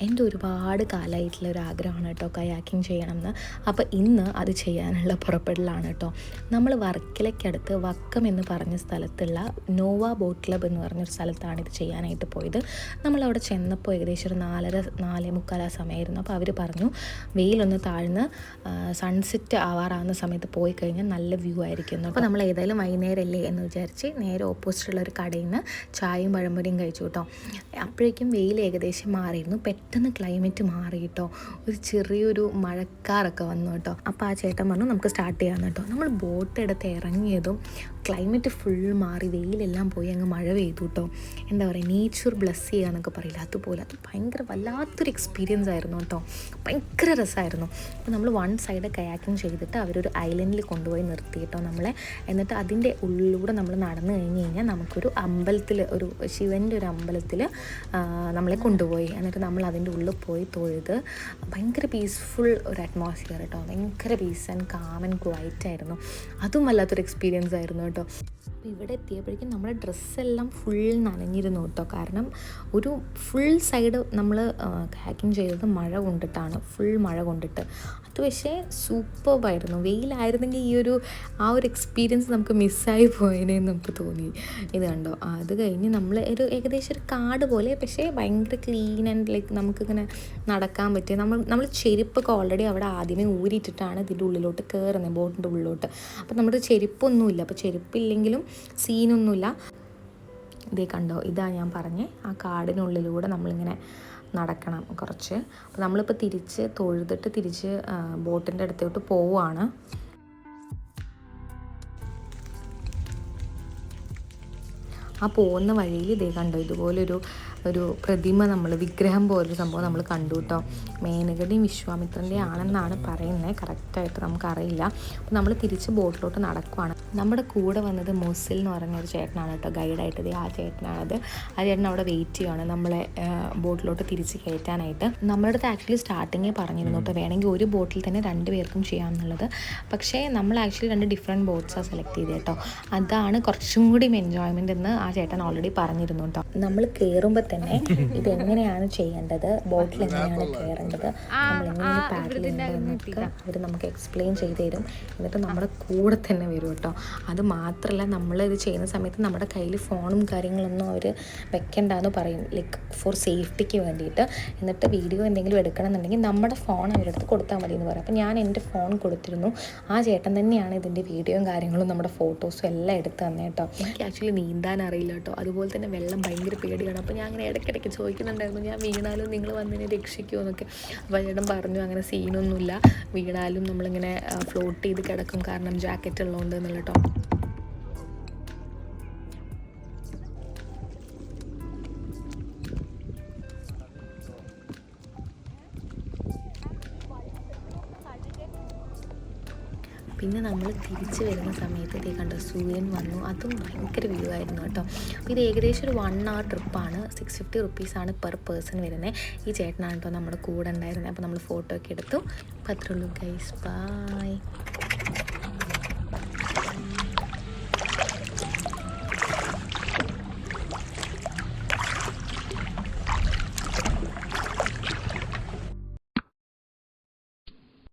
എൻ്റെ ഒരുപാട് കാലമായിട്ടുള്ള ഒരു ആഗ്രഹമാണ് കേട്ടോ കയാക്കിങ് ചെയ്യണമെന്ന്. അപ്പോൾ ഇന്ന് അത് ചെയ്യാനുള്ള പുറപ്പെടലാണ് കേട്ടോ. നമ്മൾ വർക്കലയ്ക്കടുത്ത് വക്കം എന്ന് പറഞ്ഞ സ്ഥലത്തുള്ള നോവ ബോട്ട് ക്ലബ്ബ് എന്ന് പറഞ്ഞൊരു സ്ഥലത്താണ് ഇത് ചെയ്യാനായിട്ട് പോയത്. നമ്മളവിടെ ചെന്നപ്പോൾ ഏകദേശം ഒരു 4:45 സമയമായിരുന്നു. അപ്പോൾ അവർ പറഞ്ഞു വെയിലൊന്ന് താഴ്ന്ന് സൺസെറ്റ് ആവാറാകുന്ന സമയത്ത് പോയി കഴിഞ്ഞാൽ നല്ല വ്യൂ ആയിരിക്കും. അപ്പോൾ നമ്മൾ ഏതായാലും വൈകുന്നേരമല്ലേ എന്ന് വിചാരിച്ച് നേരെ ഓപ്പോസിറ്റുള്ള ഒരു കടയിൽ നിന്ന് ചായയും പഴംപൊരിയും കഴിച്ചു കേട്ടോ. അപ്പോഴേക്കും വെയിൽ ഏകദേശം മാറിയിരുന്നു. പെട്ടെന്ന് ക്ലൈമറ്റ് മാറി കേട്ടോ. ഒരു ചെറിയൊരു മഴക്കാറൊക്കെ വന്നു കേട്ടോ. അപ്പോൾ ആ ചേട്ടൻ പറഞ്ഞു നമുക്ക് സ്റ്റാർട്ട് ചെയ്യാമെന്ന് കേട്ടോ. നമ്മൾ ബോട്ട് എടുത്ത് ഇറങ്ങിയതും ക്ലൈമറ്റ് ഫുൾ മാറി, വെയിലെല്ലാം പോയി അങ്ങ് മഴ പെയ്തു കേട്ടോ. എന്താ പറയുക, നേച്ചർ ബ്ലെസ് ചെയ്യുക എന്നൊക്കെ പറയില്ല, അതുപോലെ അത് ഭയങ്കര വല്ലാത്തൊരു എക്സ്പീരിയൻസ് ആയിരുന്നു കേട്ടോ. ഭയങ്കര രസമായിരുന്നു. അപ്പോൾ നമ്മൾ വൺ സൈഡ് കയാക്കിങ് ചെയ്തിട്ട് അവരൊരു ഐലൻഡിൽ കൊണ്ടുപോയി നിർത്തി കേട്ടോ നമ്മളെ. എന്നിട്ട് അതിൻ്റെ ഉള്ളിലൂടെ നമ്മൾ നടന്നു കഴിഞ്ഞാൽ നമുക്കൊരു അമ്പലത്തിൽ, ഒരു ശിവൻ്റെ ഒരു അമ്പലത്തിൽ നമ്മളെ കൊണ്ടുപോയി. എന്നിട്ട് നമ്മൾ അതിൻ്റെ ഉള്ളിൽ പോയി തൊഴുത് ഭയങ്കര പീസ്ഫുൾ ഒരു അറ്റ്മോസ്ഫിയർ കേട്ടോ. ഭയങ്കര piece and calm and quite ആയിരുന്നു. അതും വല്ലാത്തൊരു എക്സ്പീരിയൻസ് ആയിരുന്നു കേട്ടോ. അപ്പോൾ ഇവിടെ എത്തിയപ്പോഴേക്കും നമ്മുടെ ഡ്രസ്സെല്ലാം ഫുൾ നനഞ്ഞിരുന്നു കേട്ടോ. കാരണം ഒരു ഫുൾ സൈഡ് നമ്മൾ ഹാക്കിങ് ചെയ്തത് മഴ കൊണ്ടിട്ടാണ്, ഫുൾ മഴ കൊണ്ടിട്ട്. അത് പക്ഷേ സൂപ്പർബായിരുന്നു. വെയിലായിരുന്നെങ്കിൽ ആ ഒരു എക്സ്പീരിയൻസ് നമുക്ക് മിസ്സായി പോയതിനെന്ന് നമുക്ക് തോന്നി. ഇത് കണ്ടോ, അത് കഴിഞ്ഞ് നമ്മൾ ഏകദേശം ഒരു കാട് പോലെ, പക്ഷേ ഭയങ്കര ക്ലീൻ ആൻഡ് ലൈക്ക് നമുക്കിങ്ങനെ നടക്കാൻ പറ്റിയ, നമ്മൾ ചെരുപ്പൊക്കെ ഓൾറെഡി അവിടെ ആദ്യമേ ഊരിയിട്ടിട്ടാണ് ഇതിൻ്റെ ഉള്ളിലോട്ട് കയറുന്നത്, ബോട്ടിൻ്റെ ഉള്ളിലോട്ട്. അപ്പോൾ നമ്മുടെ ചെരുപ്പൊന്നുമില്ല. അപ്പോൾ ചെരുപ്പില്ലെങ്കിലും സീനൊന്നുമില്ല. ഇതേ കണ്ടോ, ഇതാ ഞാൻ പറഞ്ഞേ, ആ കാടിനുള്ളിലൂടെ നമ്മളിങ്ങനെ നടക്കണം കുറച്ച്. അപ്പോൾ നമ്മളിപ്പോൾ തിരിച്ച് തൊഴുതിട്ട് തിരിച്ച് ബോട്ടിൻ്റെ അടുത്തോട്ട് പോവുകയാണ്. ആ പോകുന്ന വഴിയിൽ ഇതേ കണ്ടോ, ഇതുപോലൊരു പ്രതിമ, വിഗ്രഹം പോലൊരു സംഭവം നമ്മൾ കണ്ടു കേട്ടോ. മേനകയുടെയും വിശ്വാമിത്രൻ്റെ ആണെന്നാണ് പറയുന്നത്, കറക്റ്റായിട്ട് നമുക്കറിയില്ല. അപ്പോൾ നമ്മൾ തിരിച്ച് ബോട്ടിലോട്ട് നടക്കുവാണ്. നമ്മുടെ കൂടെ വന്നത് മൊസിൽ എന്ന് പറഞ്ഞൊരു ചേട്ടനാണ് കേട്ടോ, ഗൈഡായിട്ട്. ആ ചേട്ടനാണത്. ആ ചേട്ടൻ അവിടെ വെയിറ്റ് ചെയ്യുകയാണ് നമ്മളെ ബോട്ടിലോട്ട് തിരിച്ച് കയറ്റാനായിട്ട്. നമ്മുടെ അടുത്ത് ആക്ച്വലി സ്റ്റാർട്ടിങ്ങേ പറഞ്ഞിരുന്നു കേട്ടോ, വേണമെങ്കിൽ ഒരു ബോട്ടിൽ തന്നെ 2 പേർക്കും ചെയ്യാമെന്നുള്ളത്. പക്ഷേ നമ്മൾ ആക്ച്വലി 2 ഡിഫറെൻറ്റ് ബോട്ട്സാണ് സെലക്ട് ചെയ്തത് കേട്ടോ. അതാണ് കുറച്ചും കൂടി എൻജോയ്മെൻ്റ് എന്ന് ആ ചേട്ടൻ ഓൾറെഡി പറഞ്ഞിരുന്നു കേട്ടോ. നമ്മൾ കയറുമ്പോൾ തന്നെ ഇതെങ്ങനെയാണ് ചെയ്യേണ്ടത്, ബോട്ടിൽ എങ്ങനെയാണ് കയറേണ്ടത്, നമ്മൾ എങ്ങനെയാണ് പാഡൽ ചെയ്യേണ്ടതെന്നൊക്കെ അവർ നമുക്ക് എക്സ്പ്ലെയിൻ ചെയ്ത് തരും. എന്നിട്ട് നമ്മുടെ കൂടെ തന്നെ വരും കേട്ടോ. അത് മാത്രമല്ല, നമ്മളിത് ചെയ്യുന്ന സമയത്ത് നമ്മുടെ കയ്യിൽ ഫോണും കാര്യങ്ങളൊന്നും അവർ വെക്കണ്ടെന്ന് പറയും, ലൈക്ക് ഫോർ സേഫ്റ്റിക്ക് വേണ്ടിയിട്ട്. എന്നിട്ട് വീഡിയോ എന്തെങ്കിലും എടുക്കണമെന്നുണ്ടെങ്കിൽ നമ്മുടെ ഫോൺ അവരടുത്ത് കൊടുത്താൽ മതി എന്ന് പറയും. അപ്പോൾ ഞാൻ എൻ്റെ ഫോൺ കൊടുത്തിരുന്നു. ആ ചേട്ടൻ തന്നെയാണ് ഇതിൻ്റെ വീഡിയോയും കാര്യങ്ങളും നമ്മുടെ ഫോട്ടോസും എല്ലാം എടുത്ത് തന്നെ കേട്ടോ. എനിക്ക് ആക്ച്വലി നീന്താൻ അറിയില്ല കേട്ടോ. അതുപോലെ തന്നെ വെള്ളം ഭയങ്കര പേടിയാണ്. അപ്പോൾ ഞാൻ അങ്ങനെ ഇടയ്ക്കിടയ്ക്ക് ചോദിക്കുന്നുണ്ടായിരുന്നു, ഞാൻ വീണാലും നിങ്ങൾ വന്നതിനെ രക്ഷിക്കുമോ എന്നൊക്കെ. അപ്പോൾ ചേട്ടൻ പറഞ്ഞു അങ്ങനെ സീനൊന്നുമില്ല, വീണാലും നമ്മളിങ്ങനെ ഫ്ലോട്ട് ചെയ്ത് കിടക്കും, കാരണം ജാക്കറ്റ് ഉള്ളതുകൊണ്ട് എന്നുള്ള കേട്ടോ. പിന്നെ നമ്മൾ തിരിച്ച് വരുന്ന സമയത്ത് ഇതേ കണ്ടോ, സൂര്യൻ വന്നു. അതും ഭയങ്കര വ്യൂ ആയിരുന്നു കേട്ടോ. അപ്പോൾ ഇത് ഏകദേശം ഒരു 1 hour ട്രിപ്പാണ്. 650 rupees പെർ പേഴ്സൺ വരുന്നത്. ഈ ചേട്ടനാണ് കേട്ടോ നമ്മുടെ കൂടെ ഉണ്ടായിരുന്നത്. അപ്പോൾ നമ്മൾ ഫോട്ടോ ഒക്കെ എടുത്തു. അപ്പോൾ അത്രേ ഉള്ളൂ ഗൈസ്, ബൈ.